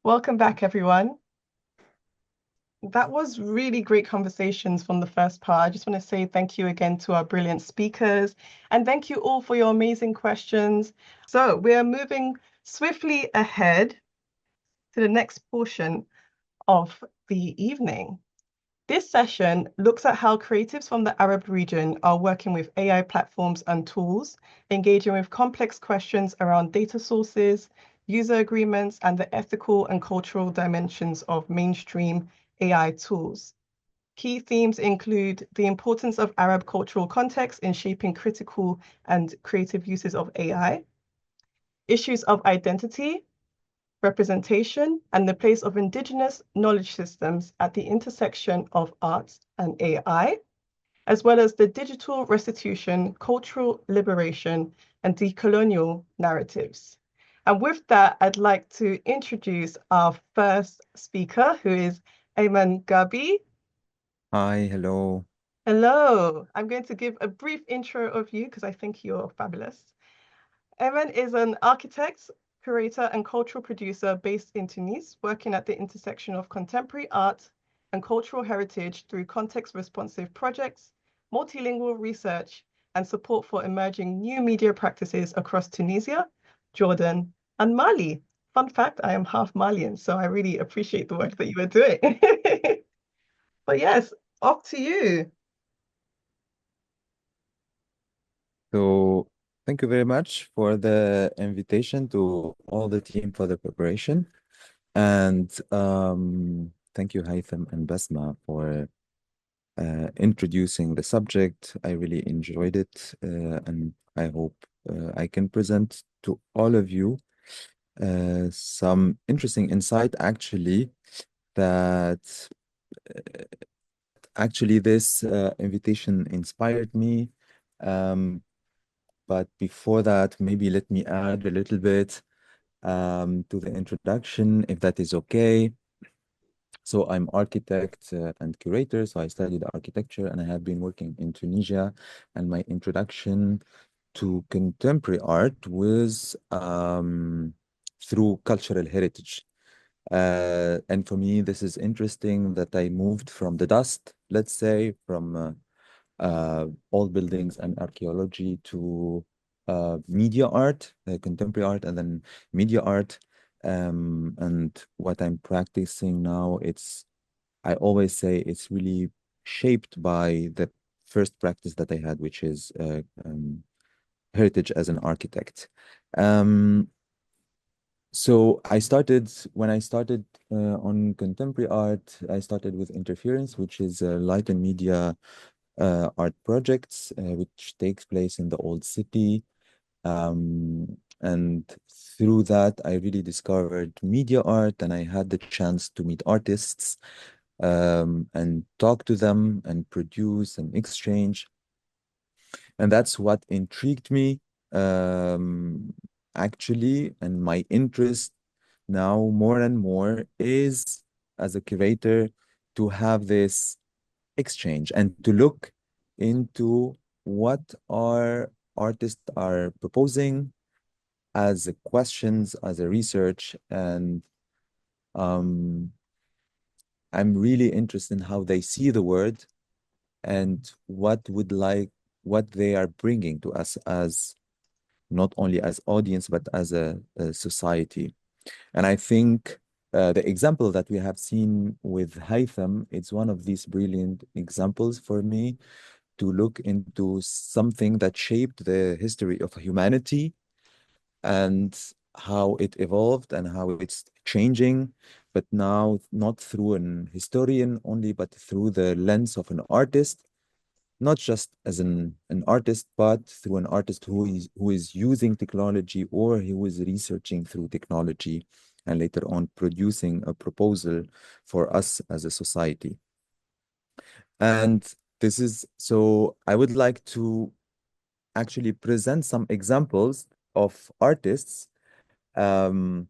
Welcome back, everyone. That was really great conversations from the first part. I just want to say thank you again to our brilliant speakers and thank you all for your amazing questions. So we're moving swiftly ahead to the next portion of the evening. This session looks at how creatives from the Arab region are working with AI platforms and tools, engaging with complex questions around data sources, user agreements, and the ethical and cultural dimensions of mainstream AI tools. Key themes include the importance of Arab cultural context in shaping critical and creative uses of AI, issues of identity, representation, and the place of indigenous knowledge systems at the intersection of art and AI, as well as the digital restitution, cultural liberation, and decolonial narratives. And with that, I'd like to introduce our first speaker, who is Aymen Gharbi. Hi, hello. Hello. I'm going to give a brief intro of you because I think you're fabulous. Aymen is an architect, curator, and cultural producer based in Tunis, working at the intersection of contemporary art and cultural heritage through context-responsive projects, multilingual research, and support for emerging new media practices across Tunisia, Jordan, and Mali. Fun fact, I am half Malian, so I really appreciate the work that you are doing. But yes, off to you. So, thank you very much for the invitation to all the team for the preparation. And thank you, Haytham and Basma, for introducing the subject. I really enjoyed it, and I hope I can present to all of you some interesting insight, actually, that actually this invitation inspired me. Um, But before that, maybe let me add a little bit to the introduction, if that is okay. So I'm architect and curator. So I studied architecture and I have been working in Tunisia. And my introduction to contemporary art was through cultural heritage. And for me, this is interesting that I moved from the dust, let's say, from old buildings and archaeology to media art, contemporary art, and then media art. And what I'm practicing now, I always say it's really shaped by the first practice that I had, which is heritage as an architect. Um, so when I started on contemporary art, I started with Interference, which is light and media art projects, which takes place in the old city. And through that, I really discovered media art, and I had the chance to meet artists and talk to them and produce and exchange. And that's what intrigued me, um, actually. And my interest now more and more is as a curator to have this exchange and to look into what our artists are proposing as a questions, as a research. And um, I'm really interested in how they see the word and what they are bringing to us as not only as audience, but as a society. And I think the example that we have seen with Haytham, it's one of these brilliant examples for me to look into something that shaped the history of humanity and how it evolved and how it's changing, but now not through an historian only, but through the lens of an artist, not just as an artist, but through an artist who is using technology or who is researching through technology and later on producing a proposal for us as a society. And this is so I would like to actually present some examples of artists um,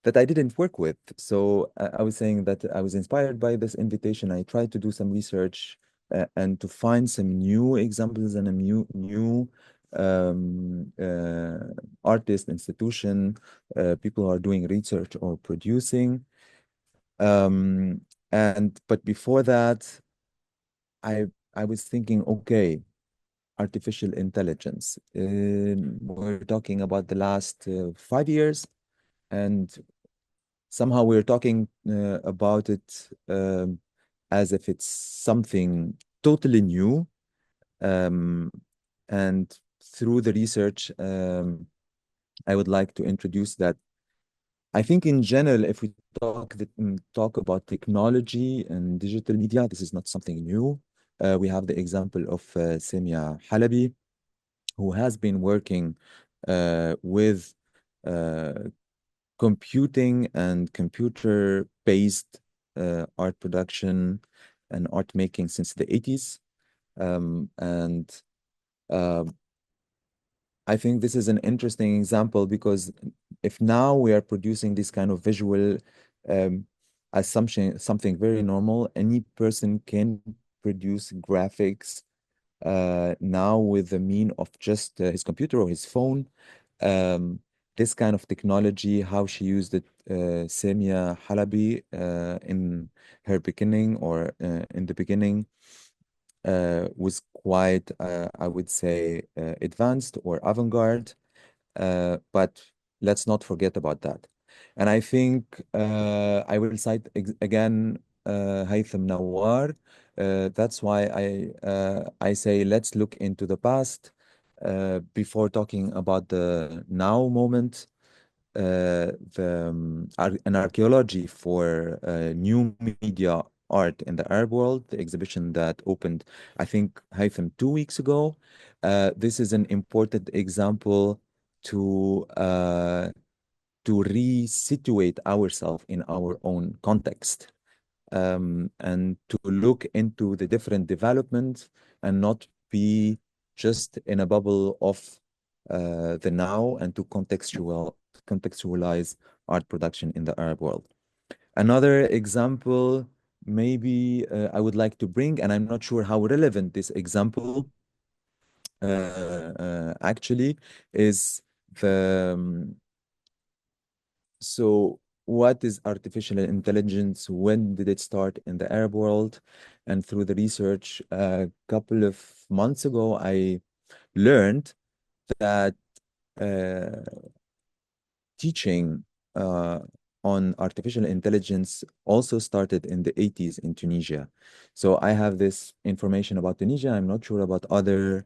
that I didn't work with. So I was saying that I was inspired by this invitation. I tried to do some research and to find some new examples and a new artist, institution, people who are doing research or producing. But before that, I was thinking, okay, artificial intelligence. We're talking about the last 5 years, and somehow we're talking about it as if it's something totally new. And through the research, I would like to introduce that. I think in general, if we talk about technology and digital media, this is not something new. We have the example of Semia Halabi, who has been working with uh, computing and computer-based art production and art making since the 80s. And I think this is an interesting example because if now we are producing this kind of visual assumption, something very normal, any person can produce graphics now with the mean of just his computer or his phone. This kind of technology, how she used it, Semia Halabi, in her beginning or in the beginning, was quite, I would say, advanced or avant-garde. But let's not forget about that. And I think I will cite again Haytham Nawar. That's why I say let's look into the past before talking about the now moment. An archaeology for new media art in the Arab world, the exhibition that opened, I think, Haytham 2 weeks ago. This is an important example to resituate ourselves in our own context, and to look into the different developments and not be just in a bubble of the now, and to contextualize art production in the Arab world. Another example, maybe I would like to bring, and I'm not sure how relevant this example actually is so what is artificial intelligence? When did it start in the Arab world? And through the research a couple of months ago, I learned that teaching on artificial intelligence also started in the 80s in Tunisia. So I have this information about Tunisia. I'm not sure about other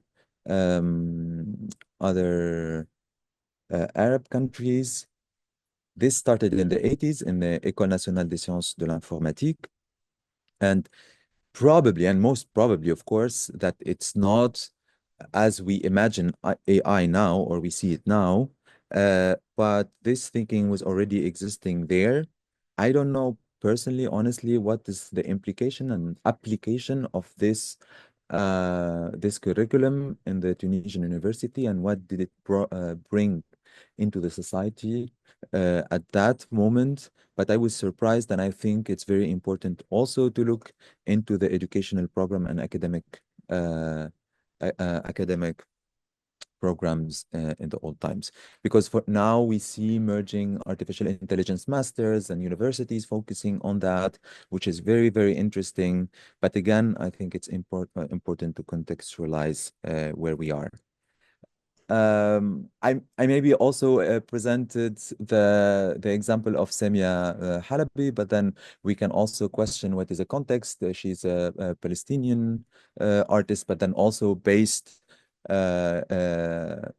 Arab countries. This started in the 80s in the École nationale des sciences de l'informatique. And probably, and most probably, of course, that it's not as we imagine AI now, or we see it now, but this thinking was already existing there. I don't know personally, honestly, what is the implication and application of this curriculum in the Tunisian university, and what did it bring into the society at that moment. But I was surprised, and I think it's very important also to look into the educational program and academic programs in the old times. Because for now we see merging artificial intelligence masters and universities focusing on that, which is very, very interesting. But again, I think it's important to contextualize where we are. I maybe also presented the example of Semia Halabi, but then we can also question what is the context. She's a Palestinian artist, but then also based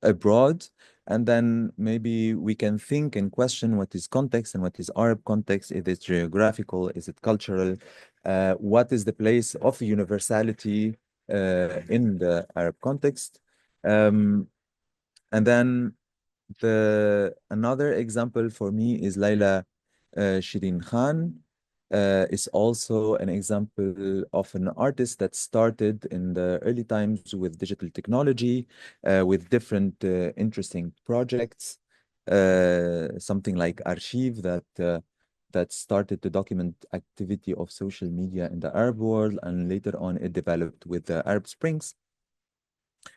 abroad. And then maybe we can think and question what is context and what is Arab context. Is it geographical? Is it cultural? What is the place of universality in the Arab context? And then another example for me is Laila Shirin Khan. Is also an example of an artist that started in the early times with digital technology, with different interesting projects, something like Archive that started to document activity of social media in the Arab world, and later on it developed with the Arab Springs.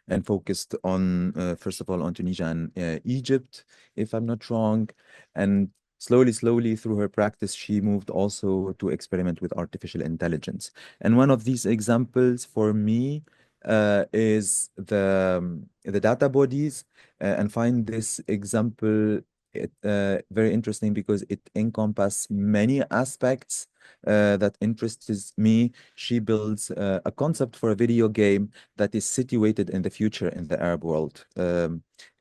and focused on, first of all, on Tunisia and Egypt, if I'm not wrong. And slowly through her practice, she moved also to experiment with artificial intelligence. And one of these examples for me is the data bodies, and find this example very interesting because it encompasses many aspects that interests me. She builds a concept for a video game that is situated in the future in the Arab world.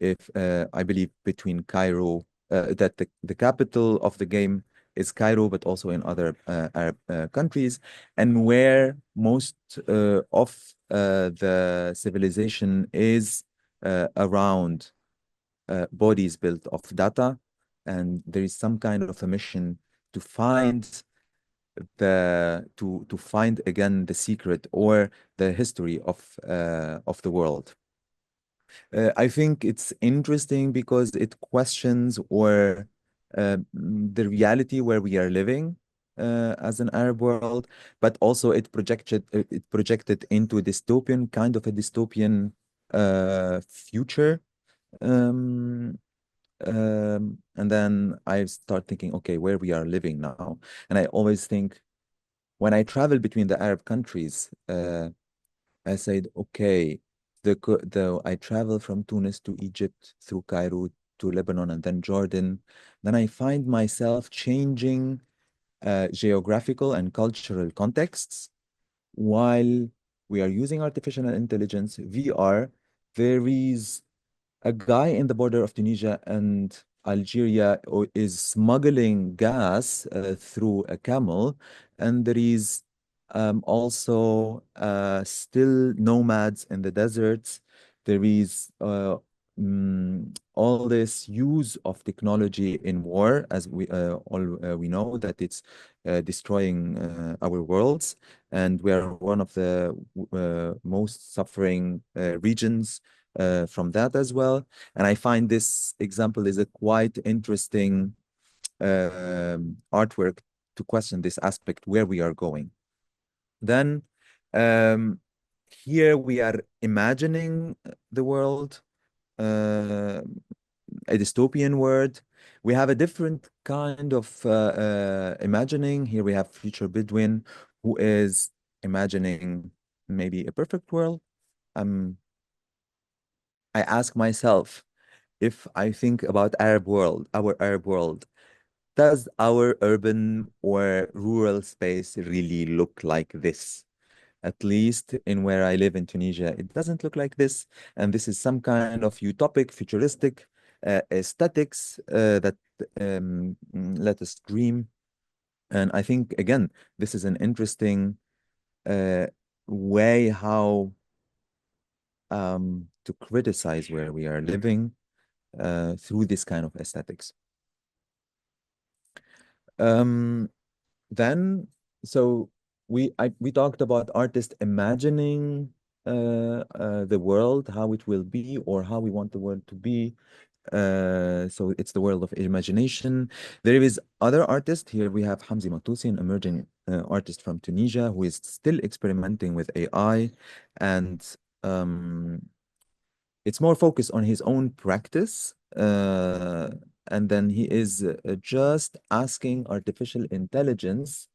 If I believe between Cairo, that the capital of the game is Cairo, but also in other Arab countries, and where most of the civilization is around bodies built of data, and there is some kind of a mission to find to find again the secret or the history of the world. I think it's interesting because it questions or the reality where we are living as an Arab world, but also it projected into a dystopian kind of a dystopian future. Um, and then I start thinking, okay, where we are living now. And I always think when I travel between the Arab countries, I said, okay, I travel from Tunis to Egypt through Cairo to Lebanon and then Jordan. Then I find myself changing geographical and cultural contexts while we are using artificial intelligence, VR. There is a guy in the border of Tunisia and Algeria is smuggling gas through a camel, and there is also still nomads in the deserts. There is all this use of technology in war, as we know that it's destroying our worlds, and we are one of the most suffering regions from that as well. And I find this example is a quite interesting artwork to question this aspect where we are going. Then here we are imagining the world, a dystopian world. We have a different kind of imagining. Here we have Future Bedouin, who is imagining maybe a perfect world. I ask myself, if I think about our Arab world, does our urban or rural space really look like this? At least in where I live in Tunisia, it doesn't look like this. And this is some kind of utopic, futuristic aesthetics that let us dream. And I think, again, this is an interesting way how to criticize where we are living through this kind of aesthetics. Then, so we talked about artists imagining the world, how it will be, or how we want the world to be. So it's the world of imagination. There is other artists. Here we have Hamzi Matusi, an emerging artist from Tunisia, who is still experimenting with AI, and it's more focused on his own practice. And then he is just asking artificial intelligence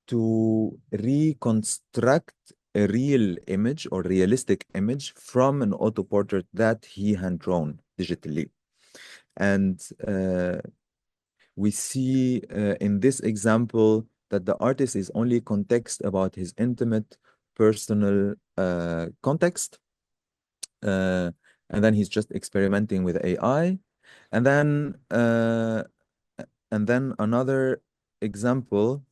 to reconstruct a real image or realistic image from an auto portrait that he hand drawn digitally. And we see in this example that the artist is only context about his intimate personal context. And then he's just experimenting with AI. And then another example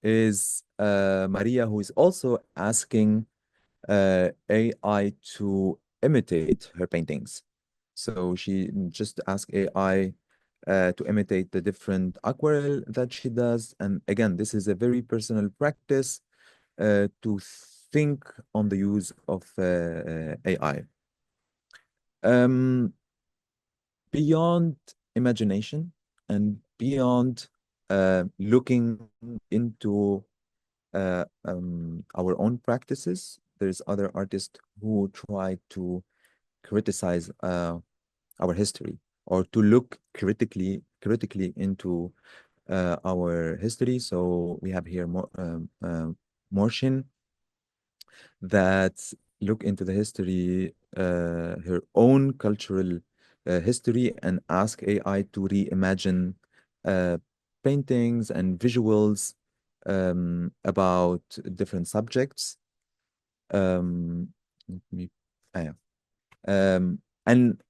is Maria, who is also asking AI to imitate her paintings. So she just asks AI to imitate the different aquarelle that she does. And again, this is a very personal practice to think on the use of AI. Beyond imagination and beyond looking into our own practices, there's other artists who try to criticize our history, or to look critically into our history. So we have here Morshin, that look into the history, her own cultural history, and ask AI to reimagine paintings and visuals about different subjects. Let me, yeah. And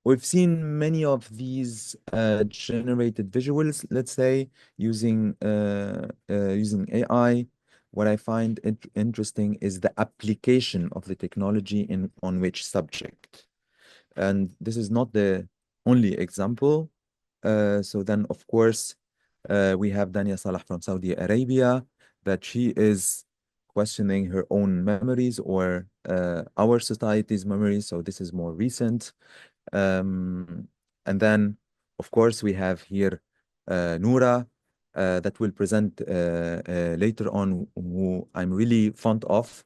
we've seen many of these generated visuals, let's say, using AI. What I find interesting is the application of the technology on which subject. And this is not the only example. So then, of course, we have Dania Salah from Saudi Arabia, that she is questioning her own memories, or our society's memories. So this is more recent. And then, of course, we have here Nora, that will present later on, who I'm really fond of.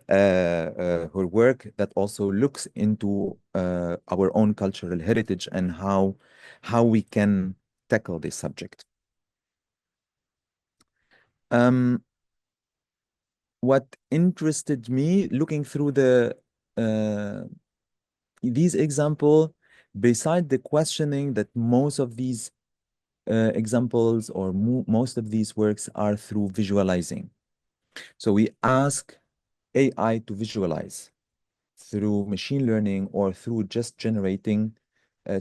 Her work that also looks into our own cultural heritage and how we can tackle this subject. What interested me looking through these examples, beside the questioning that most of these examples, or most of these works, are through visualizing. So we ask AI to visualize through machine learning or through just generating.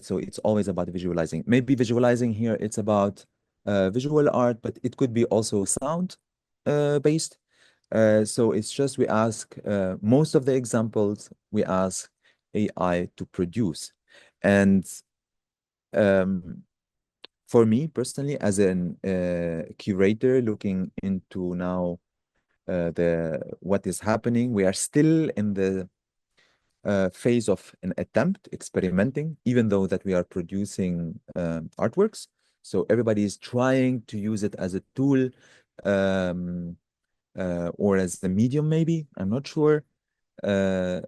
So it's always about visualizing. Maybe visualizing here, it's about visual art, but it could be also sound based. So it's just, we ask most of the examples, we ask AI to produce. And for me personally, as an curator looking into now what is happening, we are still in the phase of an attempt, experimenting, even though that we are producing artworks. So everybody is trying to use it as a tool, or as a medium, maybe, I'm not sure, to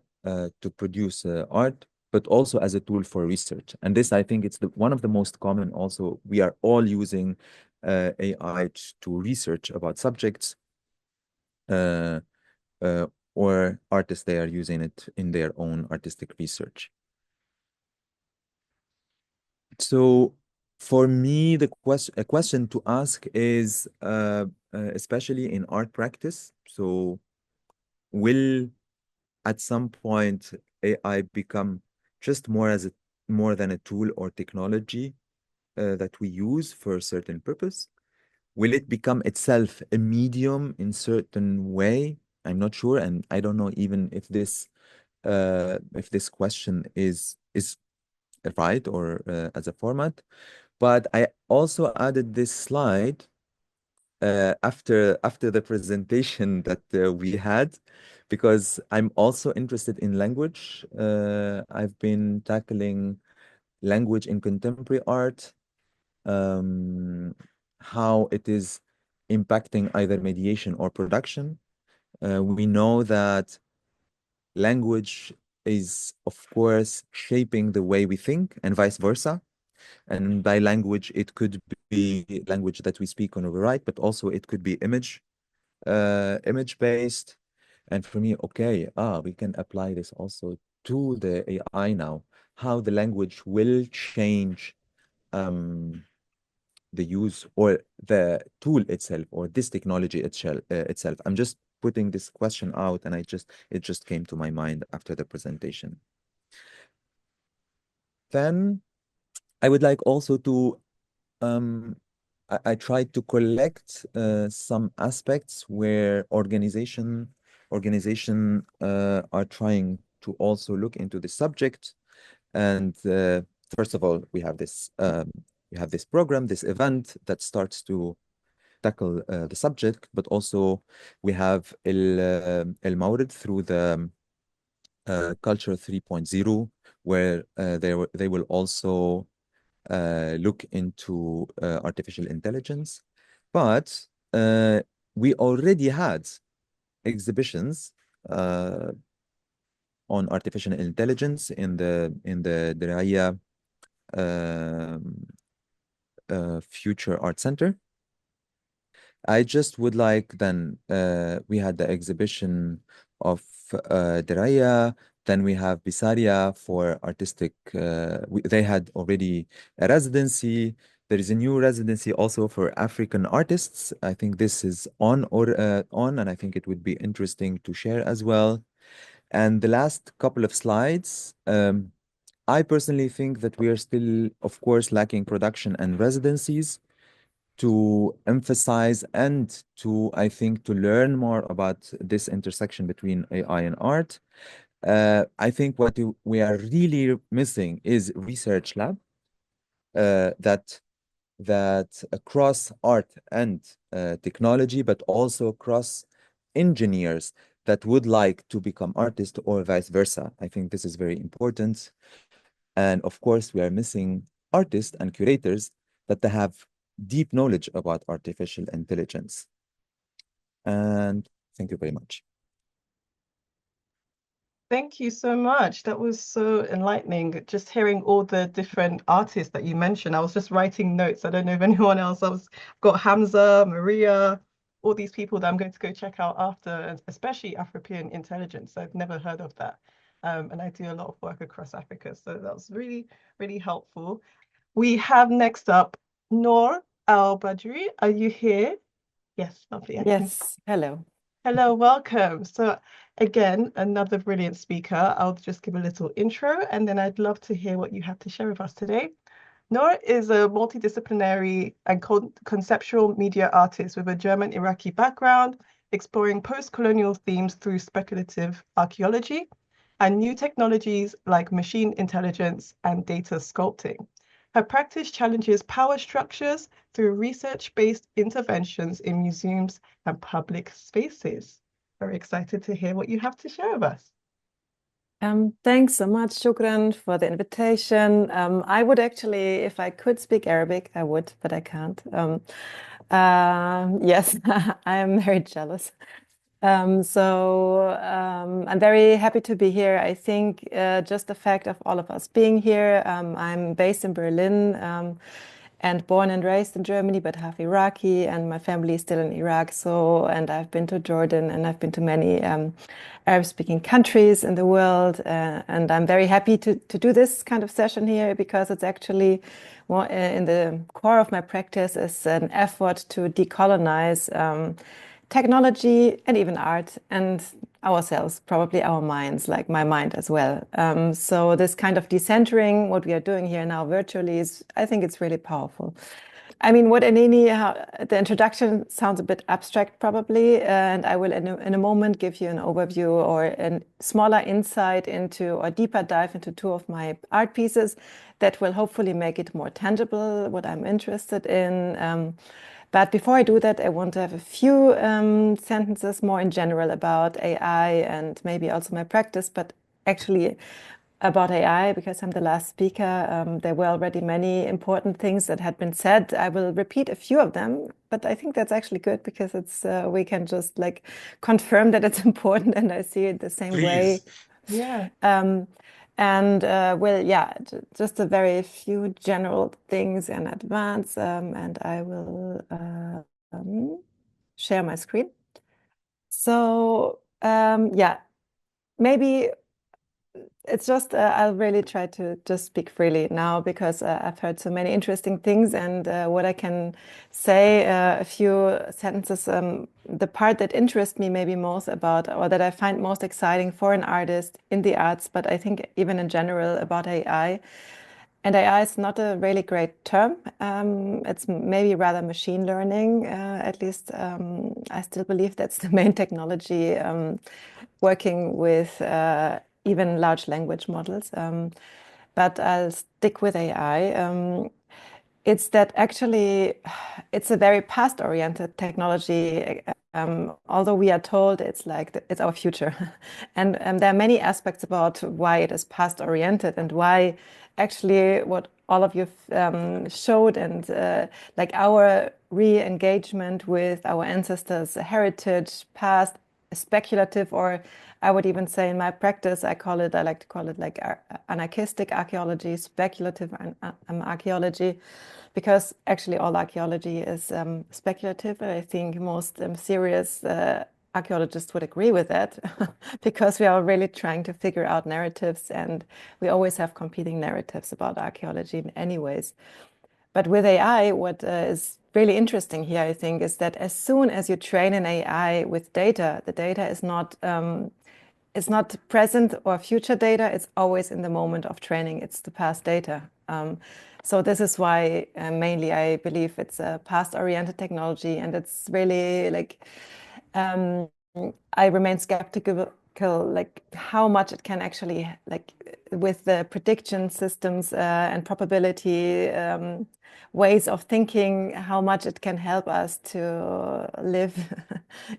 produce art, but also as a tool for research. And this, I think, it's one of the most common also. We are all using AI to research about subjects, or artists, they are using it in their own artistic research. So for me, a question to ask is, especially in art practice, so will at some point AI become just more than a tool or technology that we use for a certain purpose? Will it become itself a medium in certain way? I'm not sure, and I don't know even if this question is right, or as a format. But I also added this slide after the presentation that we had, because I'm also interested in language. I've been tackling language in contemporary art, how it is impacting either mediation or production. We know that language is, of course, shaping the way we think, and vice versa. And by language, it could be language that we speak on our right, but also it could be image based. And for me, okay, we can apply this also to the AI now, how the language will change the use, or the tool itself, or this technology itself. I'm just putting this question out, and it just came to my mind after the presentation. Then I would like also to I tried to collect some aspects where organization are trying to also look into the subject. And first of all, we have this program, this event that starts to tackle the subject, but also we have El Mawrid through the Culture 3.0, where they will also look into artificial intelligence. But we already had exhibitions on artificial intelligence in the Diraya Future Art Center. I just would like then we had the exhibition of Diraya, then we have Bisaria for artistic. They had already a residency. There is a new residency also for African artists. I think this is on, and I think it would be interesting to share as well. And the last couple of slides, I personally think that we are still, of course, lacking production and residencies to emphasize and to, I think, to learn more about this intersection between AI and art. I think what we are really missing is research lab that across art and technology, but also across engineers that would like to become artists or vice versa. I think this is very important. And of course, we are missing artists and curators that they have deep knowledge about artificial intelligence. And thank you very much. Thank you so much. That was so enlightening. Just hearing all the different artists that you mentioned. I was just writing notes. I don't know if anyone else. Got Hamza, Maria, all these people that I'm going to go check out after, especially African intelligence. I've never heard of that. And I do a lot of work across Africa. So that was really, really helpful. We have next up Nora Al-Badri. Are you here? Yes, lovely. Yes, hello. Hello, welcome. So again, another brilliant speaker. I'll just give a little intro and then I'd love to hear what you have to share with us today. Nora is a multidisciplinary and conceptual media artist with a German-Iraqi background, exploring post-colonial themes through speculative archaeology and new technologies like machine intelligence and data sculpting. Her practice challenges power structures through research-based interventions in museums and public spaces. Very excited to hear what you have to share with us. Thanks so much, Shukran, for the invitation. I would actually, if I could speak Arabic, I would, but I can't. Yes, I am very jealous. I'm very happy to be here. I think just the fact of all of us being here, I'm based in Berlin and born and raised in Germany, but half Iraqi, and my family is still in Iraq. And I've been to Jordan and I've been to many Arab-speaking countries in the world. And I'm very happy to do this kind of session here because it's actually more in the core of my practice is an effort to decolonize technology and even art and ourselves, probably our minds, like my mind as well. So this kind of decentering, what we are doing here now virtually I think it's really powerful. I mean, the introduction sounds a bit abstract probably, and I will in a moment give you an overview or a smaller insight into or deeper dive into two of my art pieces that will hopefully make it more tangible, what I'm interested in. But before I do that, I want to have a few sentences more in general about AI and maybe also my practice, but actually about AI, because I'm the last speaker. There were already many important things that had been said. I will repeat a few of them, but I think that's actually good because we can just like confirm that it's important and I see it the same way. Yeah. Well, yeah, just a very few general things in advance, and I will share my screen. So, yeah, maybe it's just, I'll really try to just speak freely now because I've heard so many interesting things and what I can say, a few sentences, the part that interests me maybe most about, or that I find most exciting for an artist in the arts, but I think even in general about AI. And AI is not a really great term. It's maybe rather machine learning, at least I still believe that's the main technology working with even large language models. But I'll stick with AI. It's that actually it's a very past-oriented technology. Although we are told it's like it's our future. And there are many aspects about why it is past-oriented and why actually what all of you showed and like our re-engagement with our ancestors' heritage, past, speculative, or I would even say in my practice, I like to call it like anarchistic archaeology, speculative archaeology, because actually all archaeology is speculative. And I think most serious archaeologists would agree with that because we are really trying to figure out narratives, and we always have competing narratives about archaeology in any ways. But with AI, what is really interesting here, I think, is that as soon as you train an AI with data, the data is not present or future data. It's always in the moment of training. It's the past data. So this is why mainly I believe it's a past-oriented technology, and it's really like I remain skeptical like how much it can actually, like with the prediction systems and probability ways of thinking, how much it can help us to live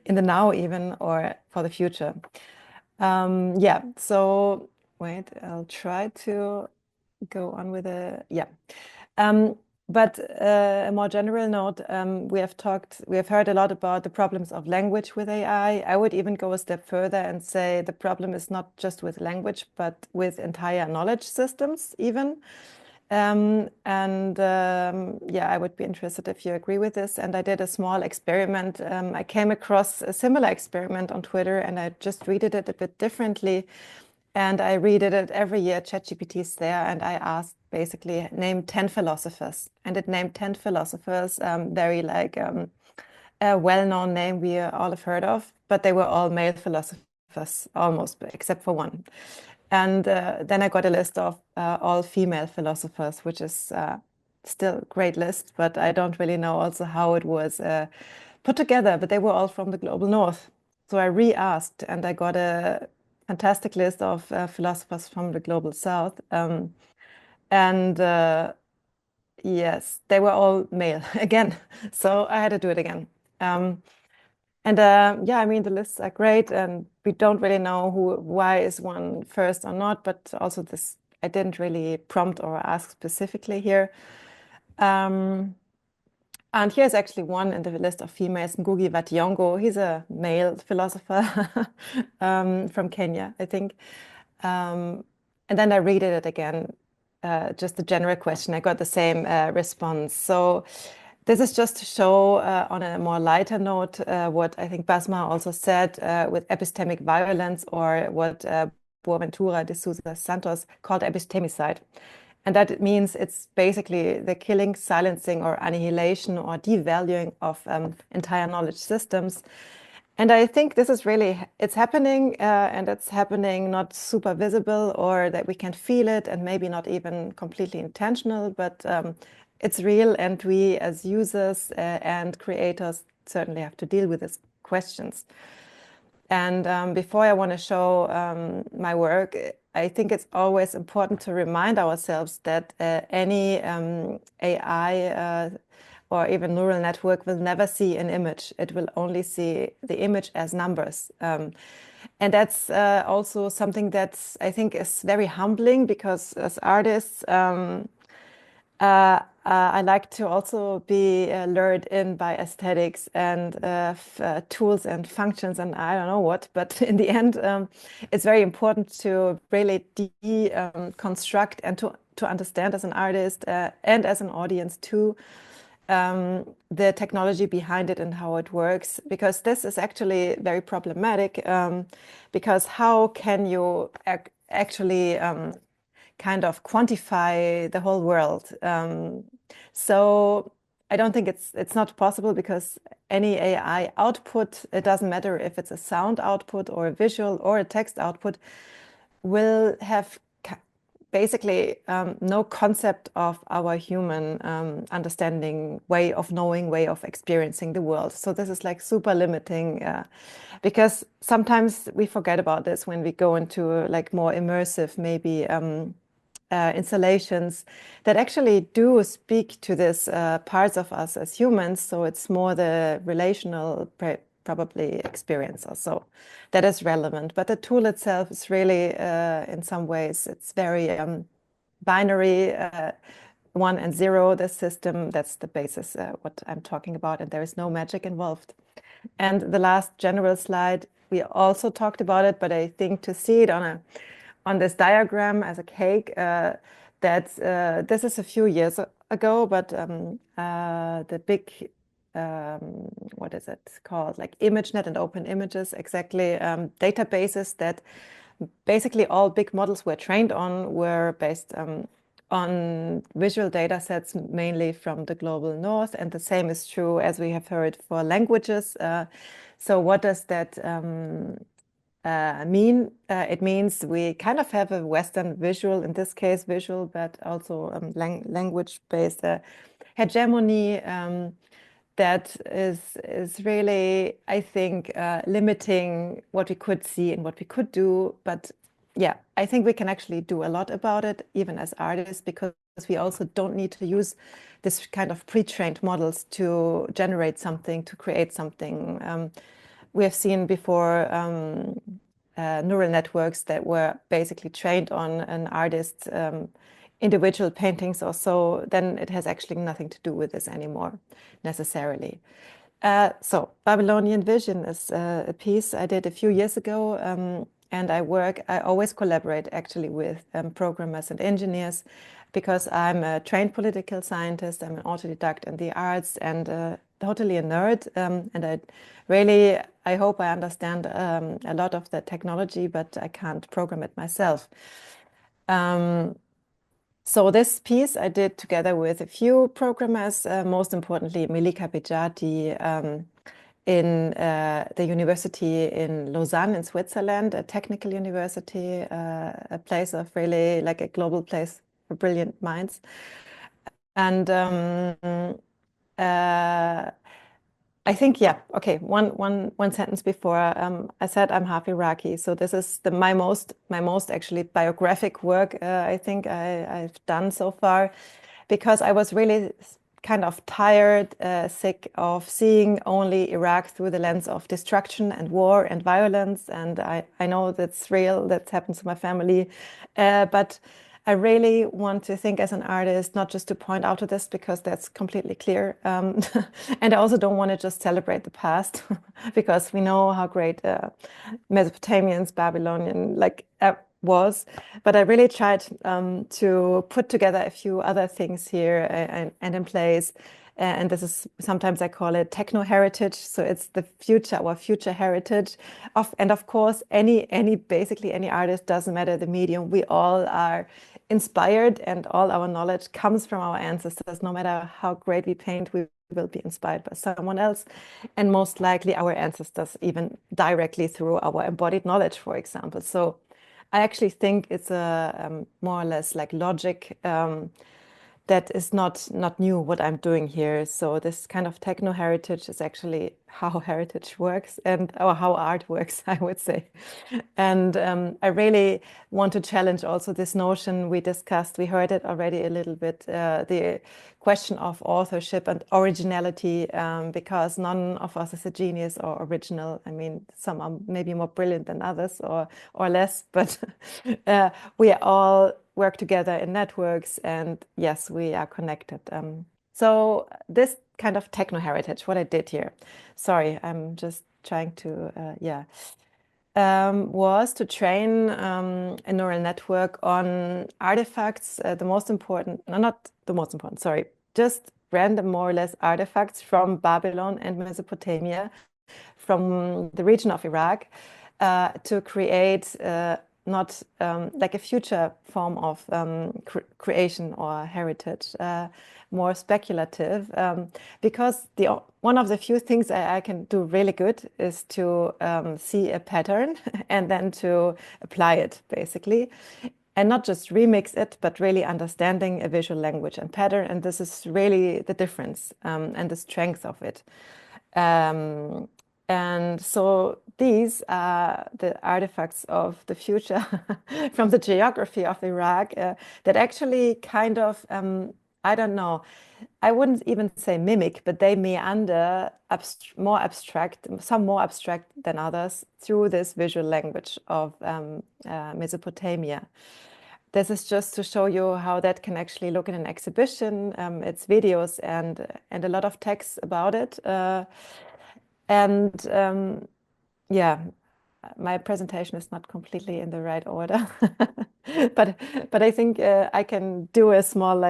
in the now even, or for the future. Yeah, so wait, I'll try to go on with but a more general note, we have heard a lot about the problems of language with AI. I would even go a step further and say the problem is not just with language, but with entire knowledge systems even. Yeah, I would be interested if you agree with this. And I did a small experiment. I came across a similar experiment on Twitter, and I just read it a bit differently. And I read it every year. ChatGPT is there, and I asked basically name 10 philosophers, and it named 10 philosophers, very like a well-known name we all have heard of, but they were all male philosophers almost, except for one. And then I got a list of all female philosophers, which is still a great list, but I don't really know also how it was put together, but they were all from the global north. So I re-asked, and I got a fantastic list of philosophers from the global south. Yes, they were all male again. So I had to do it again. Yeah, I mean, the lists are great, and we don't really know why is one first or not, but also this, I didn't really prompt or ask specifically here. And here's actually one in the list of females, Ngugi wa Thiong'o. He's a male philosopher from Kenya, I think. And then I read it again, just a general question. I got the same response. So this is just to show on a more lighter note what I think Basma also said with epistemic violence, or what Boaventura de Sousa Santos called epistemicide. And that means it's basically the killing, silencing, or annihilation or devaluing of entire knowledge systems. And I think this is really, it's happening, and it's happening not super visible, or that we can feel it, and maybe not even completely intentional, but it's real, and we as users and creators certainly have to deal with these questions. And before I want to show my work, I think it's always important to remind ourselves that any AI or even neural network will never see an image. It will only see the image as numbers. And that's also something that's, I think, is very humbling, because as artists, I like to also be lured in by aesthetics and tools and functions and I don't know what. But in the end, it's very important to really deconstruct and to understand as an artist and as an audience too, the technology behind it and how it works, because this is actually very problematic, because how can you actually kind of quantify the whole world? So I don't think it's not possible, because any AI output, it doesn't matter if it's a sound output or a visual or a text output, will have basically no concept of our human understanding, way of knowing, way of experiencing the world. So this is like super limiting, because sometimes we forget about this when we go into like more immersive, maybe installations that actually do speak to this parts of us as humans. So it's more the relational probably experience also that is relevant. But the tool itself is really, in some ways, it's very binary, 1 and 0, the system. That's the basis, what I'm talking about, and there is no magic involved. And the last general slide, we also talked about it, but I think to see it on this diagram as a cake, this is a few years ago, but the big what is it called, like ImageNet and Open Images, exactly, databases that basically all big models were trained on were based on visual data sets, mainly from the global north, and the same is true, as we have heard, for languages. So what does that mean? It means we kind of have a Western visual, in this case visual, but also language-based hegemony that is really, I think, limiting what we could see and what we could do. But yeah, I think we can actually do a lot about it, even as artists, because we also don't need to use this kind of pre-trained models to generate something, to create something. We have seen before neural networks that were basically trained on an artist's individual paintings or so, then it has actually nothing to do with this anymore, necessarily. So Babylonian Vision is a piece I did a few years ago, and I always collaborate actually with programmers and engineers, because I'm a trained political scientist, I'm an autodidact in the arts, and totally a nerd, and I hope I understand a lot of the technology, but I can't program it myself. So this piece I did together with a few programmers, most importantly Milika Bejati in the university in Lausanne in Switzerland, a technical university, a place of really like a global place for brilliant minds. And I think, yeah, okay, one sentence before, I said I'm half Iraqi, so this is my most actually biographic work I think I've done so far, because I was really kind of tired, sick of seeing only Iraq through the lens of destruction and war and violence, and I know that's real, that's happened to my family, but I really want to think as an artist, not just to point out to this, because that's completely clear. And I also don't want to just celebrate the past, because we know how great Mesopotamians, Babylonian was. But I really tried to put together a few other things here and in place. And this is, sometimes I call it techno heritage. So it's the future, our future heritage and of course, basically any artist, doesn't matter the medium, we all are inspired, and all our knowledge comes from our ancestors. No matter how great we paint, we will be inspired by someone else, and most likely our ancestors, even directly through our embodied knowledge, for example. So I actually think it's a more or less like logic that is not new, what I'm doing here. So this kind of techno heritage is actually how heritage works, or how art works, I would say. And I really want to challenge also this notion we discussed, we heard it already a little bit, the question of authorship and originality, because none of us is a genius or original. I mean, some are maybe more brilliant than others, or less, but we all work together in networks, and yes, we are connected. So this kind of techno heritage, what I did here, sorry, I'm just trying to, was to train a neural network on artifacts, the most important, no, not the most important, sorry, just random, more or less, artifacts from Babylon and Mesopotamia, from the region of Iraq, to create not like a future form of creation or heritage, more speculative, because one of the few things I can do really good is to see a pattern and then to apply it, basically, and not just remix it, but really understanding a visual language and pattern. And this is really the difference and the strength of it. And so these are the artifacts of the future from the geography of Iraq that actually kind of, I don't know, I wouldn't even say mimic, but they meander more abstract, some more abstract than others, through this visual language of Mesopotamia. This is just to show you how that can actually look in an exhibition. It's videos and a lot of text about it. Yeah, my presentation is not completely in the right order, but I think I can do a small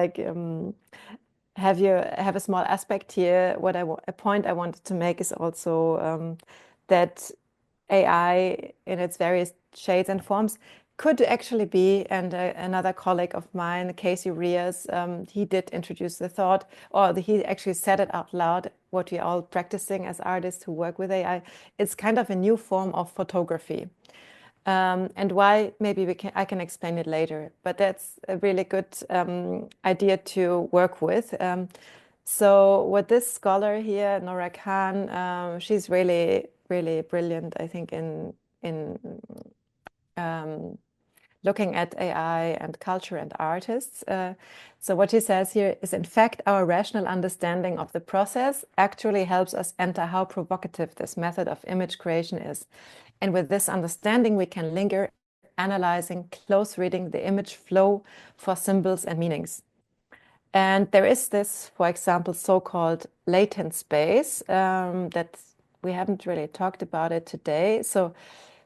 have a small aspect here. A point I wanted to make is also that AI in its various shades and forms could actually be, and another colleague of mine, Casey Rias, he did introduce the thought, or he actually said it out loud, what we're all practicing as artists who work with AI. It's kind of a new form of photography. And why, maybe I can explain it later, but that's a really good idea to work with. So with this scholar here, Nora Khan, she's really, really brilliant, I think, in looking at AI and culture and artists. So what she says here is, in fact, our rational understanding of the process actually helps us enter how provocative this method of image creation is. And with this understanding, we can linger, analyzing, close reading the image flow for symbols and meanings. And there is this, for example, so-called latent space that we haven't really talked about it today. So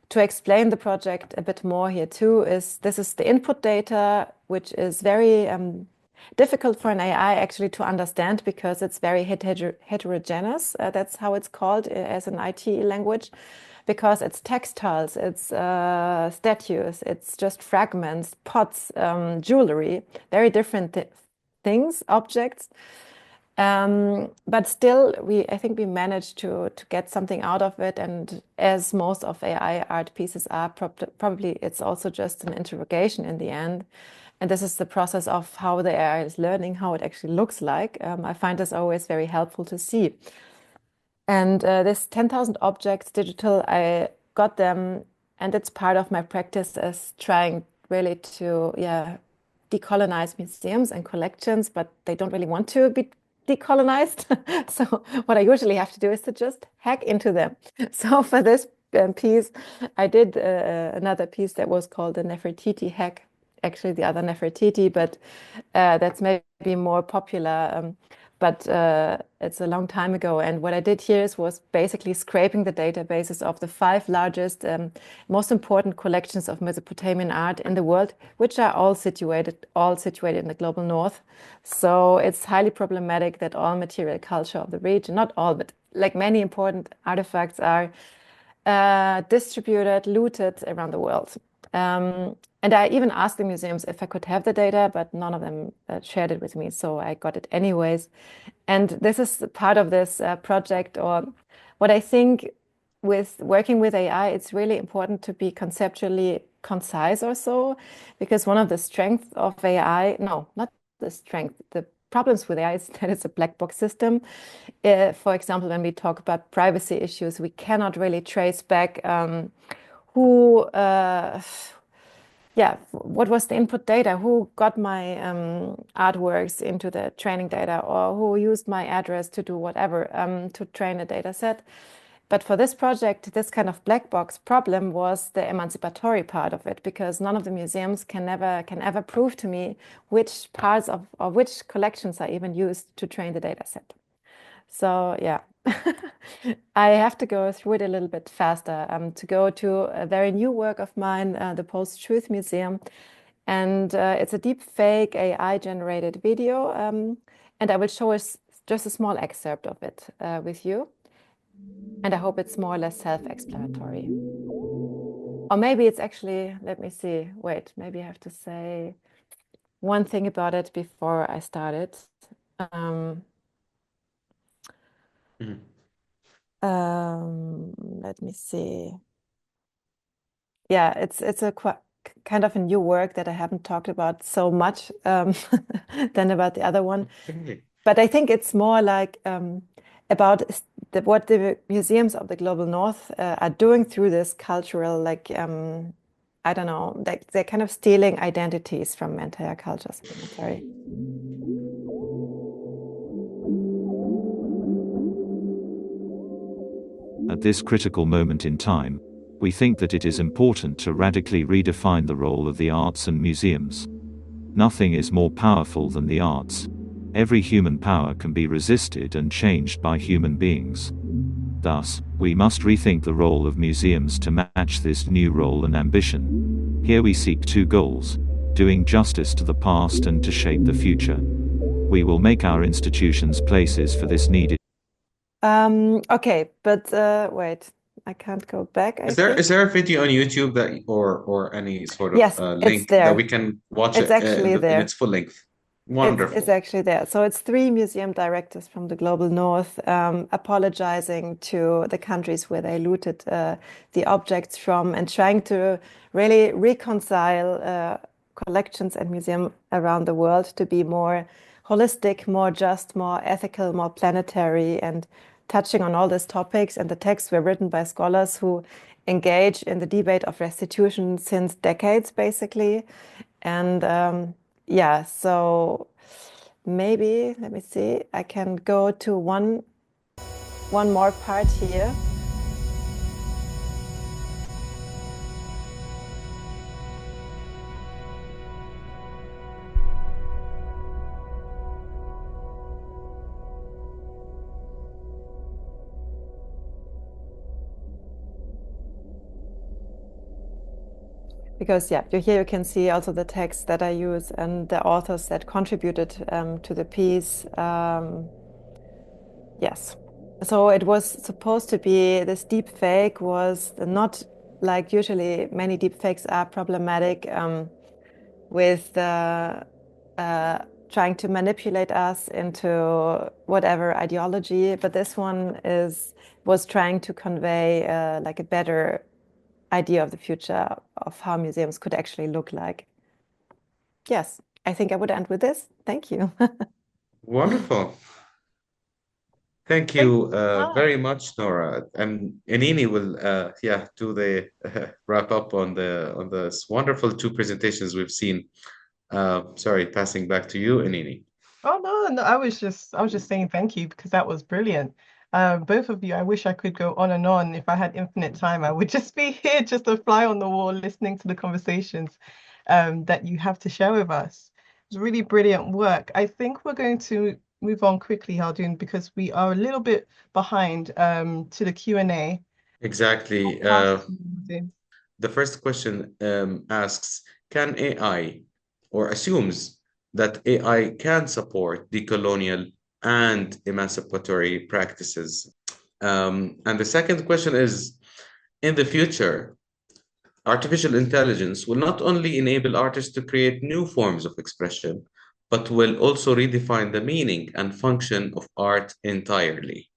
to explain the project a bit more here too, this is the input data, which is very difficult for an AI actually to understand because it's very heterogeneous. That's how it's called as an IT language, because it's textiles, it's statues, it's just fragments, pots, jewelry, very different things, objects. But still, I think we managed to get something out of it. And as most of AI art pieces are, probably it's also just an interrogation in the end. And this is the process of how the AI is learning, how it actually looks like. I find this always very helpful to see. And this 10,000 objects digital, I got them, and it's part of my practice as trying really to, decolonize museums and collections, but they don't really want to be decolonized. So what I usually have to do is to just hack into them. So for this piece, I did another piece that was called the Nefertiti hack, actually the other Nefertiti, but that's maybe more popular. But it's a long time ago. And what I did here was basically scraping the databases of the 5 largest, most important collections of Mesopotamian art in the world, which are all situated in the global north. So it's highly problematic that all material culture of the region, not all, but like many important artifacts are distributed, looted around the world. And I even asked the museums if I could have the data, but none of them shared it with me. So I got it anyways. And this is part of this project, or what I think with working with AI, it's really important to be conceptually concise or so, because one of the strengths of AI, no, not the strength, the problems with AI is that it's a black box system. For example, when we talk about privacy issues, we cannot really trace back what was the input data? Who got my artworks into the training data, or who used my address to do whatever to train a data set? But for this project, this kind of black box problem was the emancipatory part of it, because none of the museums can ever prove to me which parts of or which collections are even used to train the data set. So yeah. I have to go through it a little bit faster to go to a very new work of mine, the Post-Truth Museum. And it's a deep fake AI-generated video. And I will show us just a small excerpt of it with you. And I hope it's more or less self-explanatory. Or maybe it's actually, let me see. Wait, maybe I have to say one thing about it before I start it. Let me see. Yeah, it's a kind of a new work that I haven't talked about so much than about the other one. But I think it's more like about what the museums of the global north are doing through this cultural, like, I don't know, they're kind of stealing identities from entire cultures. Sorry. At this critical moment in time, we think that it is important to radically redefine the role of the arts and museums. Nothing is more powerful than the arts. Every human power can be resisted and changed by human beings. Thus, we must rethink the role of museums to match this new role and ambition. Here we seek two goals: doing justice to the past and to shape the future. We will make our institutions places for this needed. Okay, but wait, I can't go back, I Is think. there a video on YouTube that or any sort of Yes, it's link there. that we can watch It's it actually in there. its full length? It's Wonderful. actually there. So it's 3 museum directors from the global north apologizing to the countries where they looted the objects from, and trying to really reconcile collections and museums around the world to be more holistic, more just, more ethical, more planetary, and touching on all these topics. And the texts were written by scholars who engage in the debate of restitution since decades, basically. And yeah, so maybe, let me see, I can go to one more part here. Because yeah, here you can see also the text that I use and the authors that contributed to the piece. Yes. So it was supposed to be, this deep fake was not like usually many deep fakes are problematic with trying to manipulate us into whatever ideology, but this one was trying to convey like a better idea of the future of how museums could actually look like. Yes, I think I would end with this. Thank you. Wonderful. Thank you very much, Nora. And Anini will do the wrap up on this wonderful 2 presentations we've seen. Sorry, passing back to you, Anini. Oh no, I was just saying thank you because that was brilliant. Both of you, I wish I could go on and on. If I had infinite time, I would just be here, just a fly on the wall, listening to the conversations that you have to share with us. It's really brilliant work. I think we're going to move on quickly, Haldun, because we are a little bit behind to the Q&A. Exactly. The first question asks, can AI, or assumes that AI can support decolonial and emancipatory practices? And the second question is, in the future, artificial intelligence will not only enable artists to create new forms of expression, but will also redefine the meaning and function of art entirely.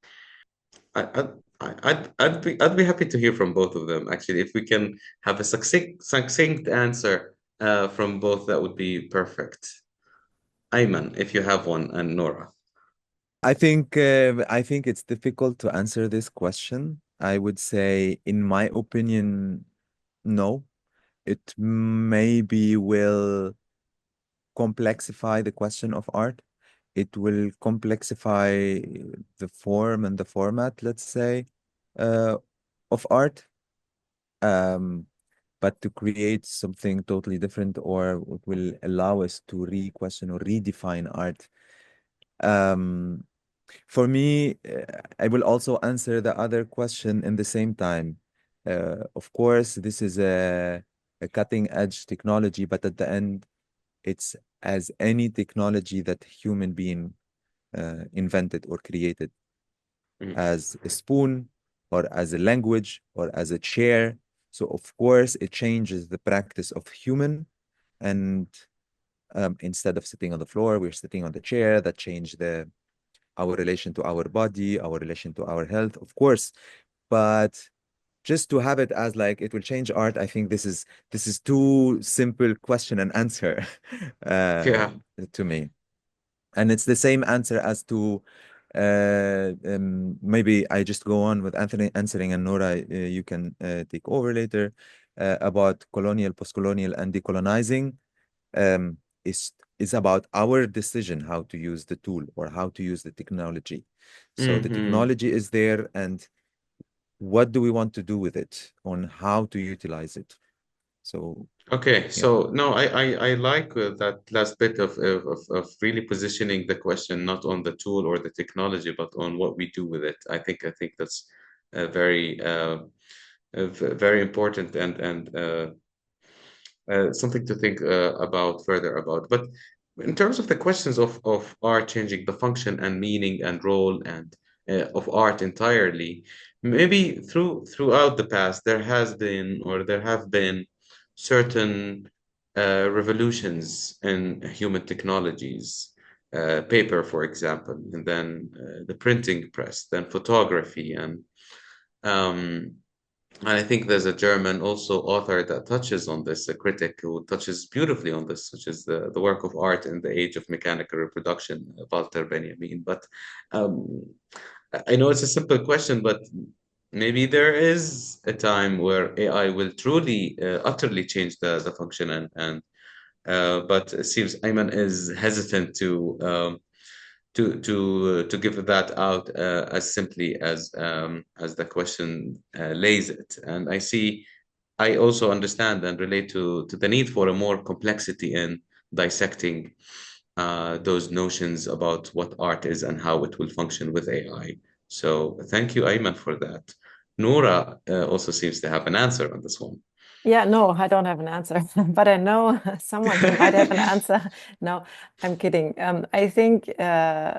I'd be happy to hear from both of them, actually. If we can have a succinct answer from both, that would be perfect. Aymen, if you have one, and Nora. I think it's difficult to answer this question. I would say, in my opinion, no. It maybe will complexify the question of art. It will complexify the form and the format, let's say, of art. But to create something totally different, or it will allow us to re-question or redefine art. For me, I will also answer the other question in the same time. Of course, this is a cutting edge technology, but at the end, it's as any technology that human being invented or created, as a spoon or as a language or as a chair. So of course, it changes the practice of human, and instead of sitting on the floor, we're sitting on the chair. That changed our relation to our body, our relation to our health, of course. But just to have it as like it will change art, I think this is too simple question and answer to me. And it's the same answer as to maybe I just go on with Anthony answering, and Nora, you can take over later, about colonial, post-colonial, and decolonizing. Is about our decision how to use the tool or how to use the technology. So the technology is there, and what do we want to do with it, on how to utilize it. So okay, so no, I like that last bit of really positioning the question not on the tool or the technology, but on what we do with it. I think that's very important and something to think further about. But in terms of the questions of art changing the function and meaning and role and of art entirely, maybe throughout the past there have been certain revolutions in human technologies. Paper, for example, and then the printing press, then photography, um, and I think there's a German also author that touches on this, a critic who touches beautifully on this, which is the work of art in the age of mechanical reproduction, Walter Benjamin. But um, I know it's a simple question, but maybe there is a time where AI will truly, utterly change the function but it seems Ayman is hesitant to give that out as simply as the question lays it. And I also understand and relate to the need for a more complexity in dissecting those notions about what art is and how it will function with AI. So thank you, Ayman, for that. Nora also seems to have an answer on this one. Yeah, no, I don't have an answer, but I know someone who might have an answer. No, I'm kidding. I think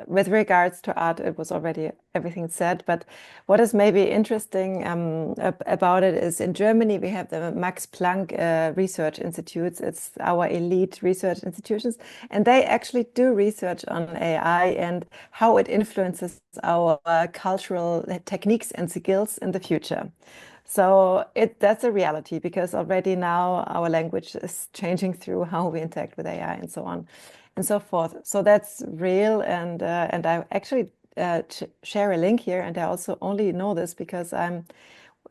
with regards to art, it was already everything said. But what is maybe interesting about it is in Germany, we have the Max Planck Research Institutes. It's our elite research institutions. And they actually do research on AI and how it influences our cultural techniques and skills in the future. So that's a reality because already now our language is changing through how we interact with AI and so on and so forth. So that's real, and I actually share a link here, and I also only know this because I'm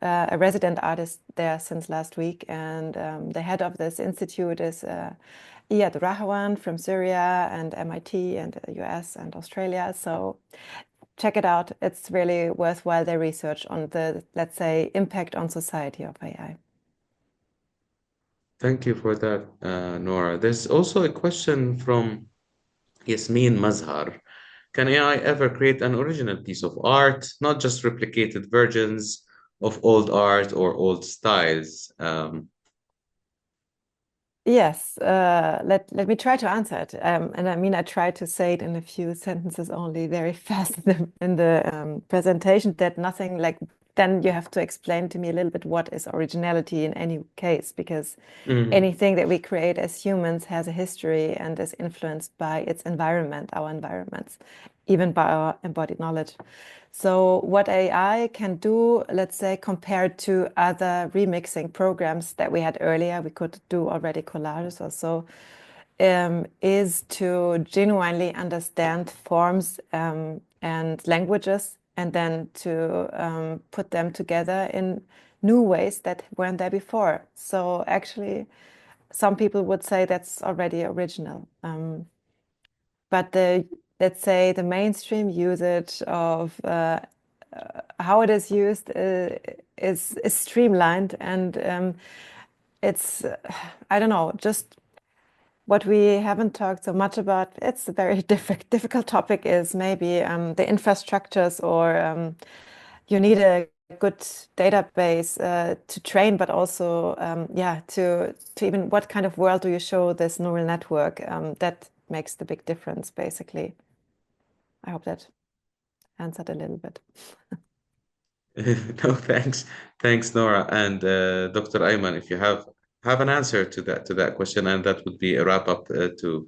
a resident artist there since last week, and the head of this institute is Iyad Rahwan from Syria and MIT and the US and Australia. So check it out. It's really worthwhile, their research on the, let's say, impact on society of AI. Thank you for that, Nora. There's also a question from Yasmin Mazhar. Can AI ever create an original piece of art, not just replicated versions of old art or old styles? Yes, let me try to answer it. And I mean, I tried to say it in a few sentences only, very fast in the presentation, that nothing like, then you have to explain to me a little bit what is originality in any case, because anything that we create as humans has a history and is influenced by its environment, our environments, even by our embodied knowledge. So what AI can do, let's say, compared to other remixing programs that we had earlier, we could do already collages or so, is to genuinely understand forms and languages, and then to put them together in new ways that weren't there before. So actually, some people would say that's already original. But let's say the mainstream usage of how it is used is streamlined, and it's, I don't know, just what we haven't talked so much about. It's a very difficult topic, is maybe the infrastructures, or you need a good database to train, but also to even what kind of world do you show this neural network, that makes the big difference, basically. I hope that answered a little bit. No, thanks, Nora. And Dr. Ayman, if you have an answer to that question, and that would be a wrap up to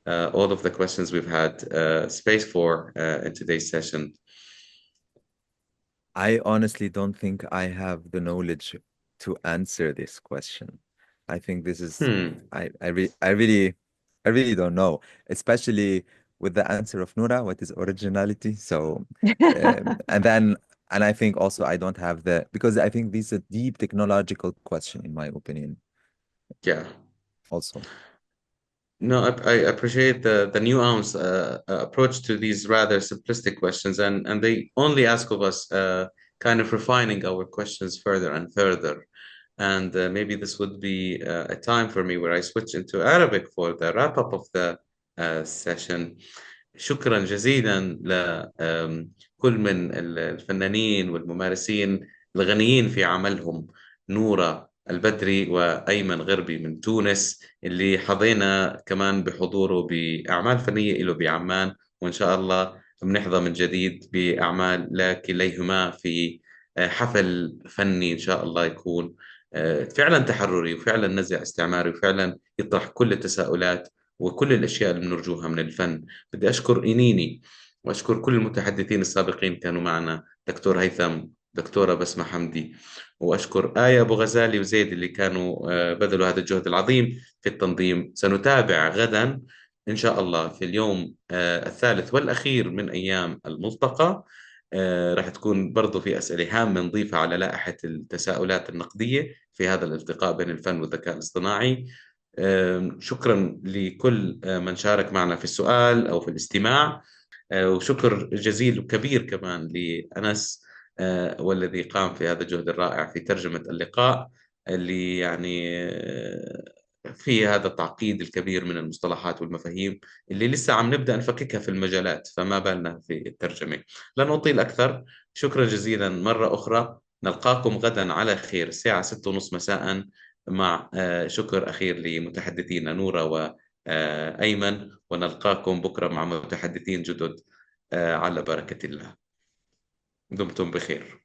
all of the questions we've had space for in today's session. I honestly don't think I have the knowledge to answer this question. I think this is I really don't know, especially with the answer of Nora, what is originality? So and I think also I don't have because I think this is a deep technological question, in my opinion. Yeah. Also. No, I appreciate the nuanced approach to these rather simplistic questions, and they only ask of us kind of refining our questions further and further. And maybe this would be a time for me where I switch into Arabic for the wrap up of the session. شكرا جزيلا لكل من الفنانين والممارسين الغنيين في عملهم، نورا البدري وأيمن غربي من تونس، اللي حظينا كمان بحضوره بأعمال فنية له بعمان، وإن شاء الله بنحظى من جديد بأعمال لكليهما في حفل فني إن شاء الله يكون فعلا تحرري وفعلا نزع استعماري وفعلا يطرح كل التساؤلات وكل الأشياء اللي بنرجوها من الفن. بدي أشكر إنيني وأشكر كل المتحدثين السابقين كانوا معنا، دكتور هيثم، دكتورة بسمة حمدي، وأشكر آية أبو غزالي وزيد اللي كانوا بذلوا هذا الجهد العظيم في التنظيم. سنتابع غدا إن شاء الله في اليوم الثالث والأخير من أيام الملتقى. راح تكون برضو في أسئلة هامة نضيفها على لائحة التساؤلات النقدية في هذا الالتقاء بين الفن والذكاء الاصطناعي. شكرا لكل من شارك معنا في السؤال أو في الاستماع، وشكر جزيل وكبير كمان لأنس والذي قام في هذا الجهد الرائع في ترجمة اللقاء، اللي يعني في هذا التعقيد الكبير من المصطلحات والمفاهيم اللي لسه عم نبدأ نفككها في المجالات، فما بالنا في الترجمة. لن أطيل أكثر، شكرا جزيلا مرة أخرى. نلقاكم غدا على خير الساعة 6:30 مساء، مع شكر أخير لمتحدثينا نورا وأيمن، ونلقاكم بكرة مع متحدثين جدد على بركة الله. دمتم بخير.